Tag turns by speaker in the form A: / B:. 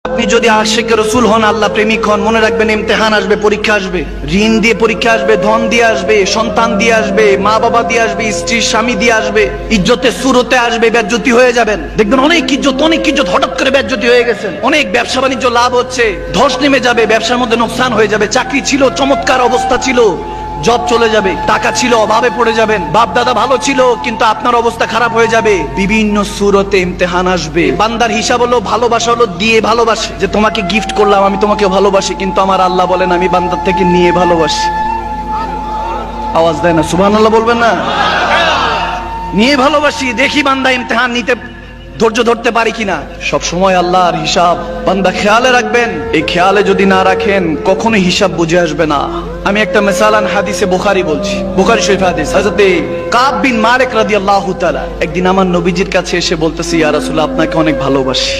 A: আপনি যদি আশিকে রাসূল হন, আল্লাহ প্রেমিক হন, মনে রাখবেন ইমতিহান আসবে, পরীক্ষা আসবে, ঋণ দিয়ে পরীক্ষা আসবে, ধন দিয়ে আসবে, সন্তান দিয়ে আসবে, মা বাবা দিয়ে আসবে, স্ত্রী স্বামী দিয়ে আসবে, ইজ্জতের সুরতে আসবে, বেজ্জতি হয়ে যাবেন। দেখবেন অনেক ইজ্জত হঠাৎ করে বেজ্জতি হয়ে গেছেন। অনেক ব্যবসা বাণিজ্য লাভ হচ্ছে, ধস নেমে যাবে, ব্যবসার মধ্যে নোকসান হয়ে যাবে। চাকরি ছিল, চমৎকার অবস্থা ছিল, জব চলে যাবে। টাকা ছিল, অভাবে পড়ে যাবেন। বাপ দাদা ভালো ছিল, কিন্তু আপনার অবস্থা খারাপ হয়ে যাবে। বিভিন্ন সুরতে ইমতিহান আসবে। বান্দার হিসাব হলো, ভালোবাসা হলো দিয়ে ভালোবাসে, যে তোমাকে গিফট করলাম, আমি তোমাকে ভালোবাসি, কিন্তু আমার আল্লাহ বলেন আমি বান্দার থেকে নিয়ে ভালোবাসি। আওয়াজ দেয় না? সুবহানাল্লাহ বলবেন না? নিয়ে ভালোবাসি। দেখি বান্দা ইমতিহান নিতে ধৈর্য ধরতে পারি কিনা। সব সময় আল্লাহর হিসাব বান্দা খেয়ালে রাখবেন। এই খেয়ালে যদি না রাখেন, কখনোই হিসাব বুঝে আসবে না। আমি একটা মিসালান হাদিসে বুখারী বলছি, বুখারী শরীফ হাদিস। হযরতে কাব বিন মালিক রাদিয়াল্লাহু তাআলা একদিন আমার নবীজির কাছে এসে বলতেছে, ইয়া রাসূলুল্লাহ, আপনাকে অনেক ভালোবাসি।